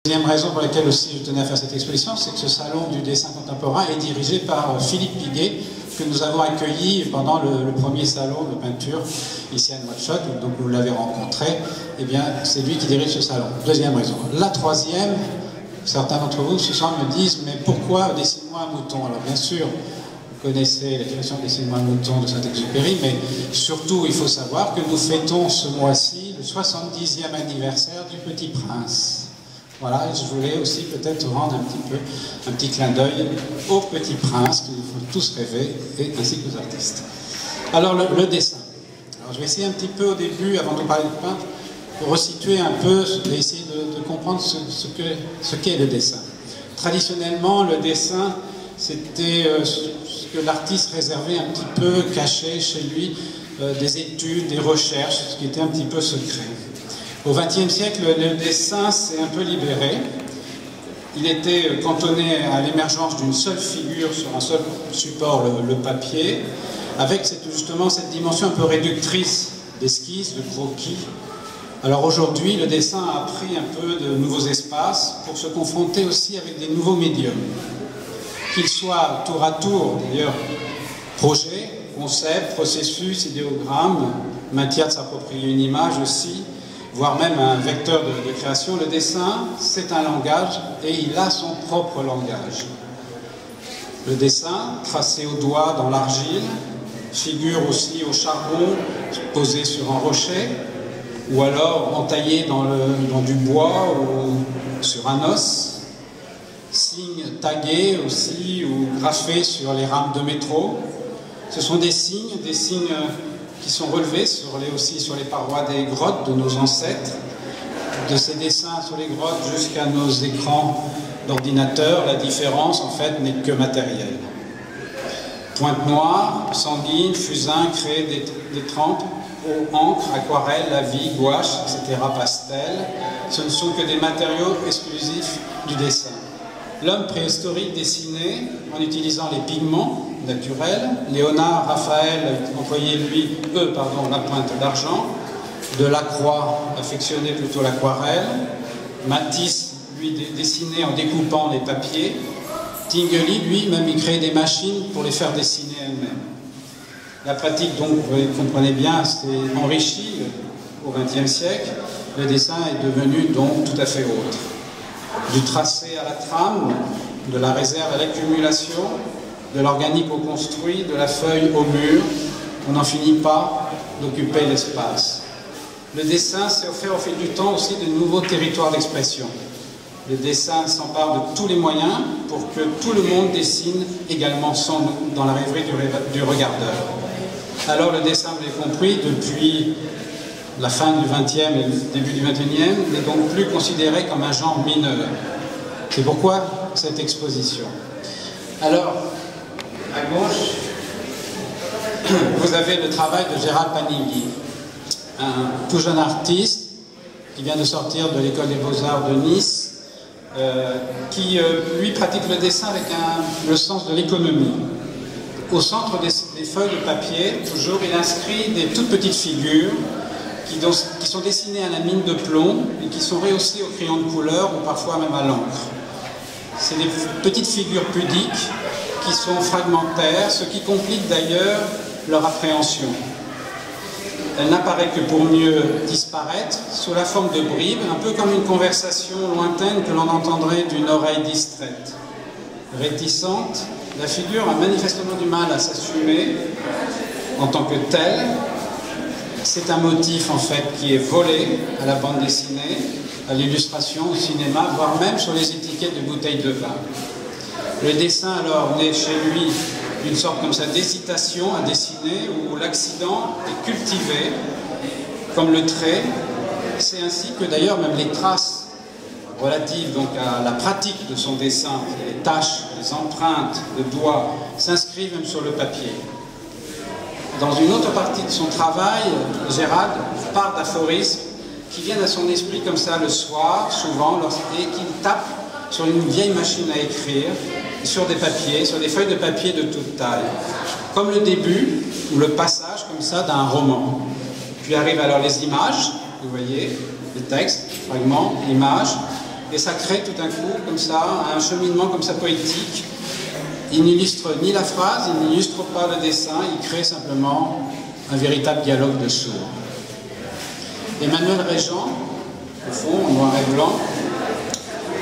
Deuxième raison pour laquelle aussi je tenais à faire cette exposition, c'est que ce salon du dessin contemporain est dirigé par Philippe Piguet, que nous avons accueilli pendant le premier salon de peinture ici à Nouakchott, donc vous l'avez rencontré. Eh bien, c'est lui qui dirige ce salon. Deuxième raison. La troisième, certains d'entre vous ce soir me disent, mais pourquoi dessine-moi un mouton? Alors bien sûr, vous connaissez l'expression dessine-moi un mouton de Saint-Exupéry, mais surtout il faut savoir que nous fêtons ce mois-ci le 70e anniversaire du Petit Prince. Voilà, je voulais aussi peut-être rendre un petit clin d'œil au Petit Prince, qu'il faut tous rêver, et ainsi qu'aux artistes. Alors le dessin. Alors, je vais essayer un petit peu au début, avant de parler de peintre, de resituer un peu, je vais essayer de comprendre ce qu'est le dessin. Traditionnellement, le dessin, c'était ce que l'artiste réservait un petit peu, caché chez lui, des études, des recherches, ce qui était un petit peu secret. Au XXe siècle, le dessin s'est un peu libéré. Il était cantonné à l'émergence d'une seule figure sur un seul support, le papier, avec justement cette dimension un peu réductrice d'esquisse, de croquis. Alors aujourd'hui, le dessin a pris un peu de nouveaux espaces pour se confronter aussi avec des nouveaux médiums. Qu'ils soient tour à tour, d'ailleurs, projet, concept, processus, idéogramme, matière de s'approprier une image aussi, voire même un vecteur de création. Le dessin, c'est un langage et il a son propre langage. Le dessin, tracé au doigt dans l'argile, figure aussi au charbon, posé sur un rocher, ou alors entaillé dans du bois ou sur un os, signes tagués aussi ou graffés sur les rames de métro. Ce sont des signes qui sont relevés aussi sur les parois des grottes de nos ancêtres. De ces dessins sur les grottes jusqu'à nos écrans d'ordinateur, la différence en fait n'est que matérielle. Pointe noire, sanguine, fusain, craie, des trempes, eau, encre, aquarelle, la vie, gouache, etc., pastel, ce ne sont que des matériaux exclusifs du dessin. L'homme préhistorique dessinait en utilisant les pigments naturels. Léonard, Raphaël employait la pointe d'argent. Delacroix affectionnait plutôt l'aquarelle. Matisse, lui, dessinait en découpant les papiers. Tinguely, lui, même, il créait des machines pour les faire dessiner elles-mêmes. La pratique, donc, vous comprenez bien, s'est enrichie au XXe siècle. Le dessin est devenu donc tout à fait autre. Du tracé à la trame, de la réserve à l'accumulation, de l'organique au construit, de la feuille au mur, on n'en finit pas d'occuper l'espace. Le dessin s'est offert au fil du temps aussi de nouveaux territoires d'expression. Le dessin s'empare de tous les moyens pour que tout le monde dessine également sans nous, dans la rêverie du regardeur. Alors le dessin, vous l'avez compris, depuis la fin du XXe et le début du XXIe, n'est donc plus considéré comme un genre mineur. C'est pourquoi cette exposition. Alors, à gauche, vous avez le travail de Gérald Panighi, un tout jeune artiste qui vient de sortir de l'école des beaux-arts de Nice, qui, lui, pratique le dessin avec le sens de l'économie. Au centre des feuilles de papier, toujours, il inscrit des toutes petites figures qui sont dessinées à la mine de plomb et qui sont rehaussées au crayon de couleur ou parfois même à l'encre. C'est des petites figures pudiques qui sont fragmentaires, ce qui complique d'ailleurs leur appréhension. Elle n'apparaît que pour mieux disparaître sous la forme de bribes, un peu comme une conversation lointaine que l'on entendrait d'une oreille distraite. Réticente, la figure a manifestement du mal à s'assumer en tant que telle. C'est un motif en fait qui est volé à la bande dessinée, à l'illustration, au cinéma, voire même sur les étiquettes de bouteilles de vin. Le dessin alors naît chez lui d'une sorte comme ça d'hésitation à dessiner où l'accident est cultivé comme le trait. C'est ainsi que d'ailleurs même les traces relatives donc à la pratique de son dessin, les taches, les empreintes de doigts s'inscrivent même sur le papier. Dans une autre partie de son travail, Gérald part d'aphorismes qui viennent à son esprit comme ça le soir, souvent, et qu'il tape sur une vieille machine à écrire, sur des papiers, sur des feuilles de papier de toute taille. Comme le début, ou le passage comme ça d'un roman. Puis arrivent alors les images, vous voyez, les textes, fragments, images, Et ça crée tout d'un coup, comme ça, un cheminement comme ça poétique. Il n'illustre ni la phrase, il n'illustre pas le dessin, il crée simplement un véritable dialogue de sourds. Emmanuel Régent, au fond, en noir et blanc,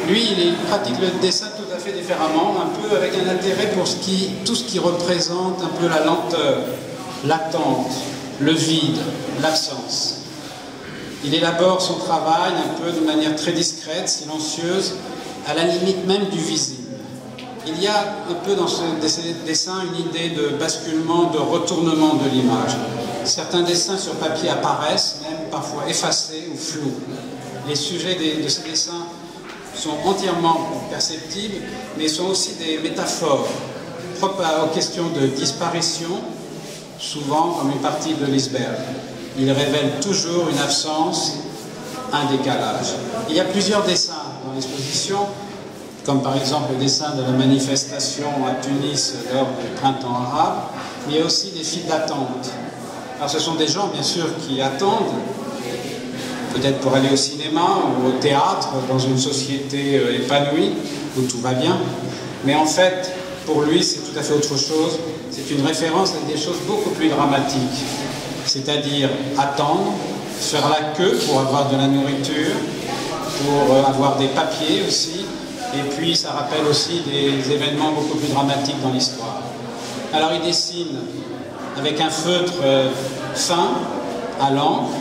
lui, il pratique le dessin tout à fait différemment, un peu avec un intérêt pour tout ce qui représente un peu la lenteur, l'attente, le vide, l'absence. Il élabore son travail un peu de manière très discrète, silencieuse, à la limite même du visible. Il y a un peu dans ce dessin une idée de basculement, de retournement de l'image. Certains dessins sur papier apparaissent, même parfois effacés ou flous. Les sujets de ces dessins sont entièrement perceptibles, mais sont aussi des métaphores propres aux questions de disparition, souvent comme une partie de l'iceberg. Ils révèlent toujours une absence, un décalage. Il y a plusieurs dessins dans l'exposition, comme par exemple le dessin de la manifestation à Tunis lors du printemps arabe, mais il y a aussi des files d'attente. Alors ce sont des gens, bien sûr, qui attendent, peut-être pour aller au cinéma ou au théâtre, dans une société épanouie, où tout va bien. Mais en fait, pour lui, c'est tout à fait autre chose. C'est une référence à des choses beaucoup plus dramatiques. C'est-à-dire attendre, faire la queue pour avoir de la nourriture, pour avoir des papiers aussi. Et puis, ça rappelle aussi des événements beaucoup plus dramatiques dans l'histoire. Alors, il dessine avec un feutre fin, à l'encre,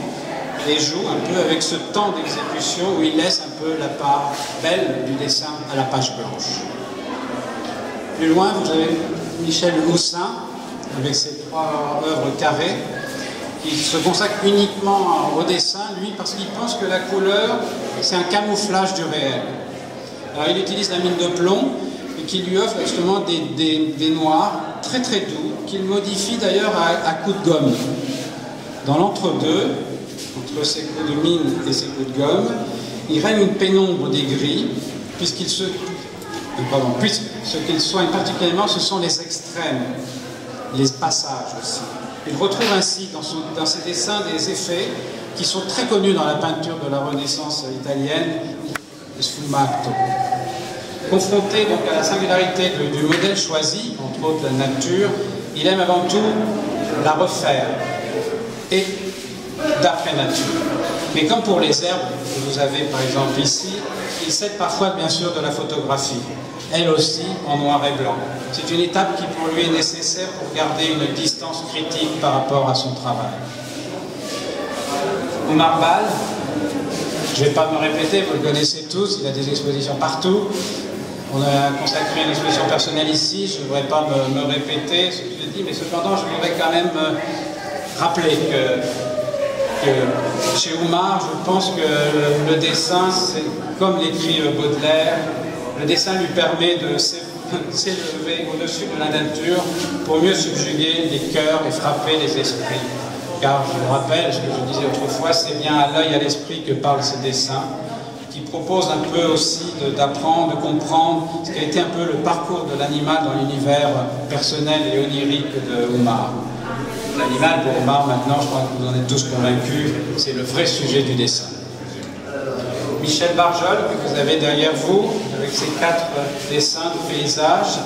et joue un peu avec ce temps d'exécution où il laisse un peu la part belle du dessin à la page blanche. Plus loin, vous avez Michel Houssin, avec ses 3 œuvres carrées. Il se consacre uniquement au dessin, lui, parce qu'il pense que la couleur, c'est un camouflage du réel. Alors, il utilise la mine de plomb, et qui lui offre justement des noirs très très doux, qu'il modifie d'ailleurs à coups de gomme. Dans l'entre-deux, entre ces coups de mine et ces coups de gomme, il règne une pénombre des gris, ce qu'il soigne particulièrement, ce sont les extrêmes, les passages aussi. Il retrouve ainsi dans ses dessins des effets qui sont très connus dans la peinture de la Renaissance italienne, le sfumato. Confronté donc à la singularité du modèle choisi, entre autres la nature, il aime avant tout la refaire, et d'après nature. Mais comme pour les herbes que vous avez par exemple ici, il s'aide parfois bien sûr de la photographie, elle aussi en noir et blanc. C'est une étape qui pour lui est nécessaire pour garder une distance critique par rapport à son travail. Omar Bal, je ne vais pas me répéter, vous le connaissez tous, il a des expositions partout. On a consacré une exposition personnelle ici, je ne voudrais pas me répéter ce que j'ai dit, mais cependant je voudrais quand même rappeler que chez Omar, je pense que le dessin, c'est comme l'écrit Baudelaire, le dessin lui permet de s'élever au-dessus de la nature pour mieux subjuguer les cœurs et frapper les esprits. Car je me rappelle ce que je disais autrefois, c'est bien à l'œil et à l'esprit que parlent ces dessins, qui proposent un peu aussi d'apprendre, de comprendre ce qui a été un peu le parcours de l'animal dans l'univers personnel et onirique de Omar. L'animal, pour Omar, maintenant, je crois que vous en êtes tous convaincus, c'est le vrai sujet du dessin. Michel Barjol, que vous avez derrière vous, avec ses 4 dessins de paysages.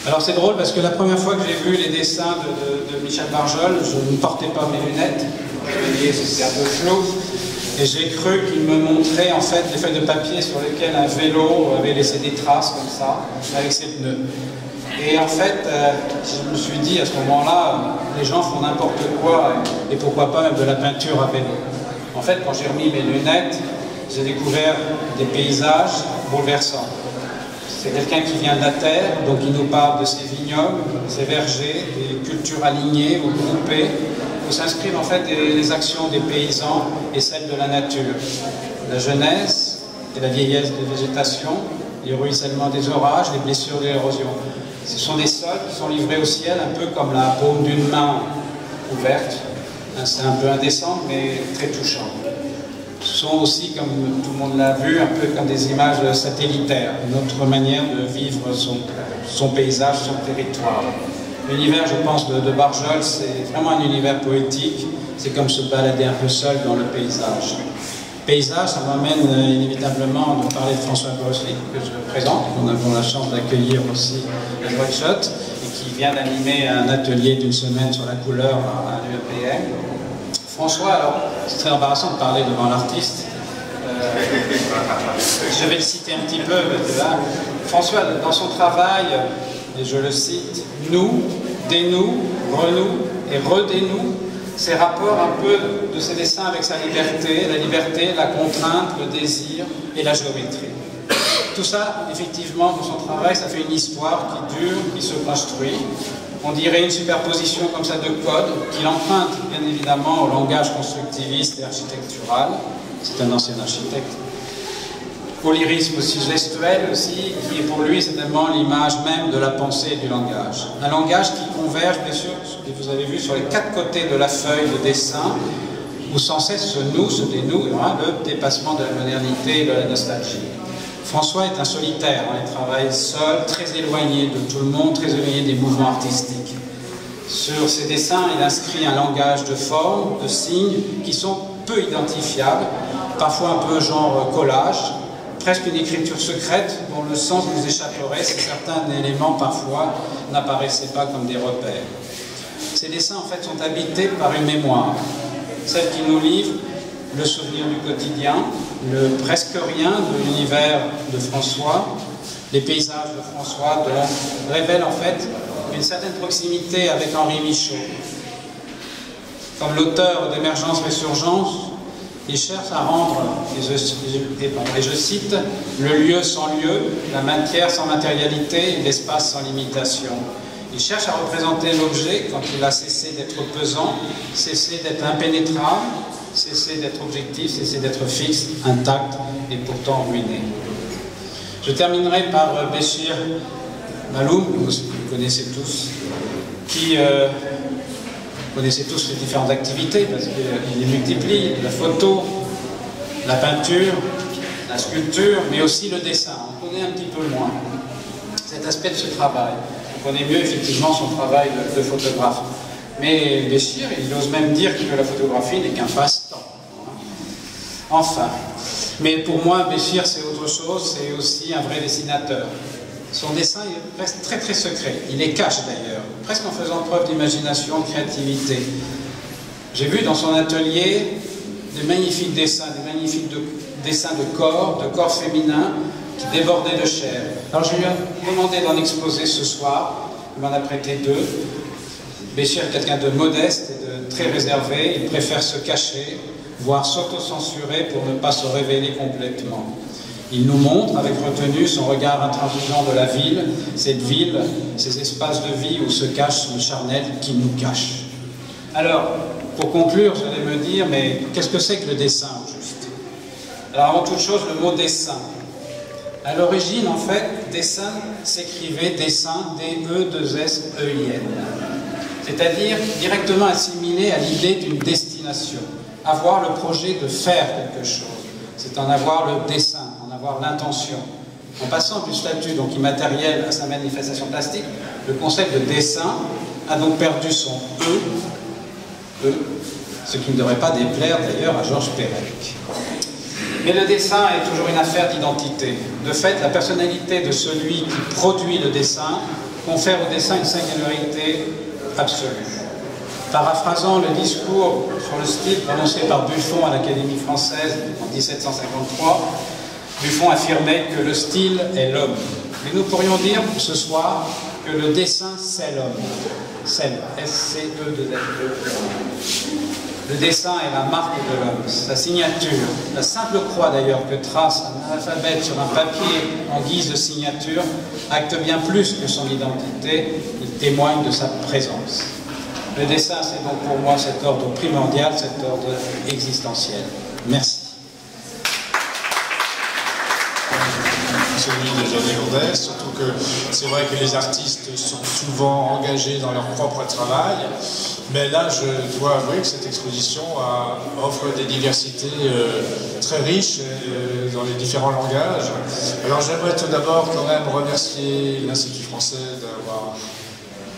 Alors c'est drôle parce que la première fois que j'ai vu les dessins de Michel Barjol, je ne portais pas mes lunettes, c'était un peu flou, et j'ai cru qu'il me montrait en fait des feuilles de papier sur lesquelles un vélo avait laissé des traces comme ça, avec ses pneus. Et en fait, je me suis dit à ce moment-là, les gens font n'importe quoi, et pourquoi pas même de la peinture à vélo. En fait, quand j'ai remis mes lunettes, j'ai découvert des paysages bouleversants. C'est quelqu'un qui vient de la terre, donc il nous parle de ses vignobles, ses vergers, des cultures alignées ou groupées, où s'inscrivent en fait les actions des paysans et celles de la nature. La jeunesse et la vieillesse des végétations, les ruissellements des orages, les blessures de l'érosion. Ce sont des sols qui sont livrés au ciel, un peu comme la paume d'une main ouverte. C'est un peu indécent, mais très touchant. Ce sont aussi, comme tout le monde l'a vu, un peu comme des images satellitaires, une autre manière de vivre son paysage, son territoire. L'univers, je pense, de Barjol, c'est vraiment un univers poétique. C'est comme se balader un peu seul dans le paysage. Paysage, ça m'amène inévitablement de parler de François Brosely, que je présente. Nous avons la chance d'accueillir aussi à Nouakchott, et qui vient d'animer un atelier d'une semaine sur la couleur à l'UEPM. François, alors, c'est très embarrassant de parler devant l'artiste. Je vais le citer un petit peu. Là. François, dans son travail, et je le cite, nous, dénoue, renoue et redénoue ces rapports un peu de ses dessins avec sa liberté, la contrainte, le désir et la géométrie. Tout ça, effectivement, dans son travail, ça fait une histoire qui dure, qui se construit. On dirait une superposition comme ça de codes, qu'il emprunte bien évidemment au langage constructiviste et architectural. C'est un ancien architecte. Au lyrisme aussi gestuel aussi, qui est pour lui certainement l'image même de la pensée et du langage. Un langage qui converge, bien sûr, et vous avez vu, sur les 4 côtés de la feuille de dessin, où sans cesse se noue, se dénoue, le dépassement de la modernité et de la nostalgie. François est un solitaire, il travaille seul, très éloigné de tout le monde, très éloigné des mouvements artistiques. Sur ses dessins, il inscrit un langage de formes, de signes, qui sont peu identifiables, parfois un peu genre collage, presque une écriture secrète dont le sens vous échapperait si certains éléments parfois n'apparaissaient pas comme des repères. Ces dessins en fait sont habités par une mémoire, celle qui nous livre le souvenir du quotidien, le presque rien de l'univers de François, les paysages de François, révèlent en fait une certaine proximité avec Henri Michaud. Comme l'auteur d'Émergence-Résurgence, il cherche à rendre, et je cite, le lieu sans lieu, la matière sans matérialité, l'espace sans limitation. Il cherche à représenter l'objet quand il a cessé d'être pesant, cessé d'être impénétrable, cessé d'être objectif, cessé d'être fixe, intact et pourtant ruiné. Je terminerai par Béchir Maloum, que vous connaissez tous, qui connaissez tous les différentes activités parce qu'il les multiplie, la photo, la peinture, la sculpture, mais aussi le dessin. On connaît un petit peu moins cet aspect de ce travail. On connaît mieux effectivement son travail de photographe. Mais Béchir, il ose même dire que la photographie n'est qu'un passe-temps. Enfin, mais pour moi, Béchir, c'est autre chose, c'est aussi un vrai dessinateur. Son dessin reste très très secret, il les cache d'ailleurs, presque en faisant preuve d'imagination, de créativité. J'ai vu dans son atelier des magnifiques dessins, dessins de corps féminins qui débordaient de chair. Alors je lui ai demandé d'en exposer ce soir, il m'en a prêté 2. Béchir est quelqu'un de modeste et de très réservé, il préfère se cacher, voire s'auto-censurer pour ne pas se révéler complètement. Il nous montre avec retenue son regard intransigeant de la ville, cette ville, ces espaces de vie où se cache le charnel qui nous cache. Alors, pour conclure, vous allez me dire, mais qu'est-ce que c'est que le dessin au juste? Alors avant toute chose, le mot dessin. À l'origine, en fait, dessin s'écrivait dessin, D-E-2-S-E-I-N. C'est-à-dire directement assimilé à l'idée d'une destination. Avoir le projet de faire quelque chose. C'est en avoir le dessin, en avoir l'intention. En passant du statut donc immatériel à sa manifestation plastique, le concept de dessin a donc perdu son E, ce qui ne devrait pas déplaire d'ailleurs à Georges Perec. Mais le dessin est toujours une affaire d'identité. De fait, la personnalité de celui qui produit le dessin confère au dessin une singularité absolue. Paraphrasant le discours sur le style prononcé par Buffon à l'Académie française en 1753, Buffon affirmait que le style est l'homme. Mais nous pourrions dire ce soir que le dessin c'est l'homme. C'est S-C-E-2-L-E. Le dessin est la marque de l'homme, sa signature. La simple croix d'ailleurs que trace un analphabète sur un papier en guise de signature acte bien plus que son identité, il témoigne de sa présence. Le dessin, c'est donc pour moi cet ordre primordial, cet ordre existentiel. Merci. Celui de Jeanne Lourdes, surtout que c'est vrai que les artistes sont souvent engagés dans leur propre travail, mais là je dois avouer que cette exposition offre des diversités très riches dans les différents langages. Alors j'aimerais tout d'abord quand même remercier l'Institut français d'avoir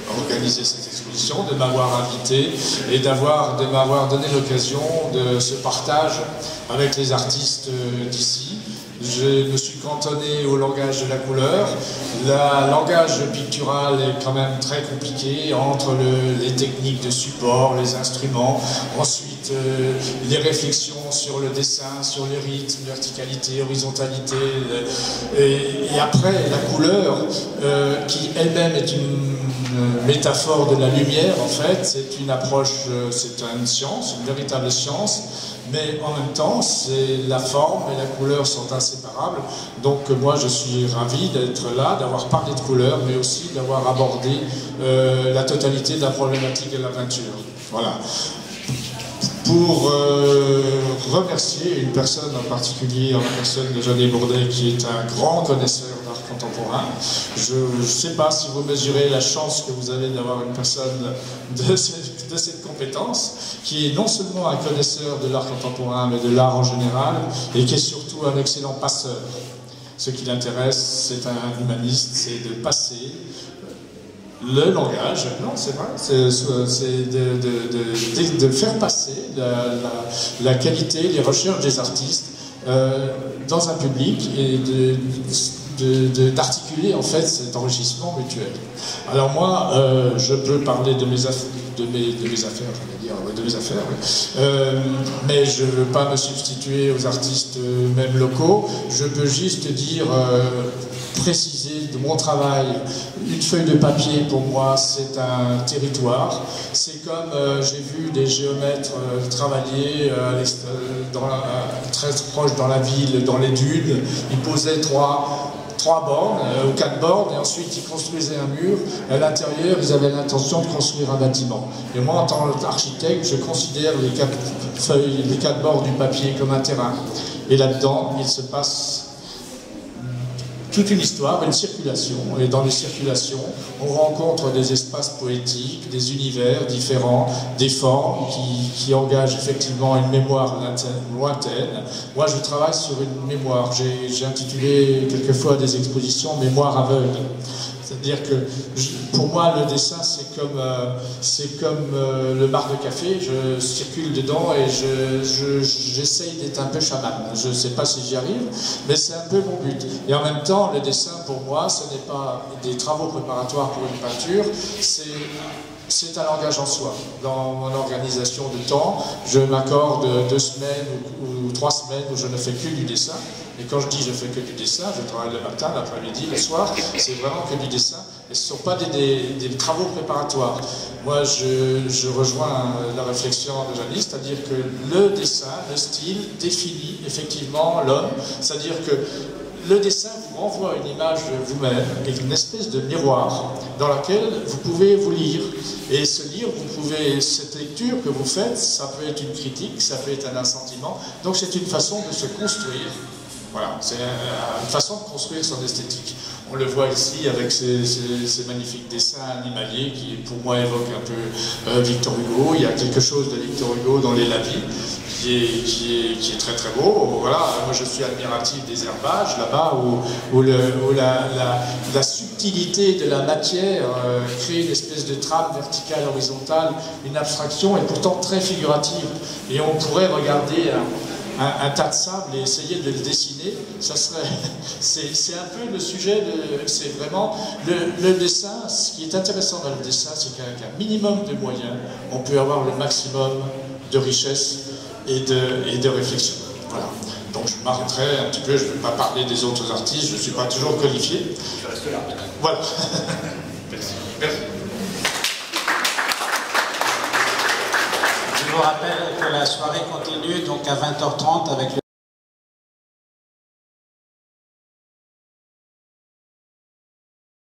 organisé cette exposition, de m'avoir invité et de m'avoir donné l'occasion de ce partage avec les artistes d'ici. Je me suis cantonné au langage de la couleur. Le langage pictural est quand même très compliqué entre les techniques de support, les instruments, ensuite les réflexions sur le dessin, sur les rythmes, verticalité, horizontalité, et après la couleur qui elle-même est une métaphore de la lumière en fait, c'est une approche, c'est une science, une véritable science. Mais en même temps, la forme et la couleur sont inséparables. Donc moi, je suis ravi d'être là, d'avoir parlé de couleur, mais aussi d'avoir abordé la totalité de la problématique de la peinture. Voilà. Pour remercier une personne en particulier, en la personne de Jeannet Bourdet, qui est un grand connaisseur d'art contemporain. Je ne sais pas si vous mesurez la chance que vous avez d'avoir une personne de cette compétence, qui est non seulement un connaisseur de l'art contemporain, mais de l'art en général, et qui est surtout un excellent passeur. Ce qui l'intéresse, c'est un humaniste, c'est de passer le langage, non c'est vrai, c'est de faire passer la qualité, les recherches des artistes dans un public et d'articuler en fait cet enrichissement mutuel. Alors moi, je peux parler de mes affaires, mais je ne veux pas me substituer aux artistes même locaux. Je peux juste dire, préciser de mon travail. Une feuille de papier, pour moi, c'est un territoire. C'est comme j'ai vu des géomètres travailler très proche dans la ville, dans les dunes. Ils posaient trois bornes ou 4 bornes, et ensuite ils construisaient un mur. À l'intérieur, ils avaient l'intention de construire un bâtiment. Et moi, en tant qu'architecte, je considère les 4 bords du papier comme un terrain. Et là-dedans, il se passe toute une histoire, une circulation, et dans les circulations, on rencontre des espaces poétiques, des univers différents, des formes qui engagent effectivement une mémoire lointaine. Moi, je travaille sur une mémoire. J'ai intitulé quelquefois des expositions « Mémoire aveugle ». C'est-à-dire que pour moi, le dessin, c'est comme le bar de café. Je circule dedans et j'essaye d'être un peu chaman. Je ne sais pas si j'y arrive, mais c'est un peu mon but. Et en même temps, le dessin, pour moi, ce n'est pas des travaux préparatoires pour une peinture, c'est un langage en soi. Dans mon organisation de temps, je m'accorde 2 semaines ou 3 semaines où je ne fais que du dessin. Et quand je dis je fais que du dessin, je travaille le matin, l'après-midi, le soir, c'est vraiment que du dessin. Et ce ne sont pas des travaux préparatoires. Moi, je rejoins la réflexion de Jeannet, c'est-à-dire que le dessin, le style, définit effectivement l'homme. C'est-à-dire que le dessin vous renvoie une image de vous-même, une espèce de miroir dans laquelle vous pouvez vous lire. Et ce lire, cette lecture que vous faites, ça peut être une critique, ça peut être un assentiment. Donc c'est une façon de se construire. Voilà, c'est une façon de construire son esthétique. On le voit ici avec ces magnifiques dessins animaliers qui, pour moi, évoquent un peu Victor Hugo. Il y a quelque chose de Victor Hugo dans les lavis qui est très très beau. Voilà, moi je suis admiratif des herbages là-bas où la subtilité de la matière crée une espèce de trame verticale, horizontale, une abstraction et pourtant très figurative. Et on pourrait regarder un tas de sable et essayer de le dessiner, c'est un peu le sujet, c'est vraiment le dessin. Ce qui est intéressant dans le dessin, c'est qu'avec un minimum de moyens, on peut avoir le maximum de richesse et de réflexion. Voilà. Donc je m'arrêterai un petit peu, je ne vais pas parler des autres artistes, je ne suis pas toujours qualifié. Je reste là. Voilà. Merci. Merci. Je vous rappelle que la soirée continue donc à 20h30 avec le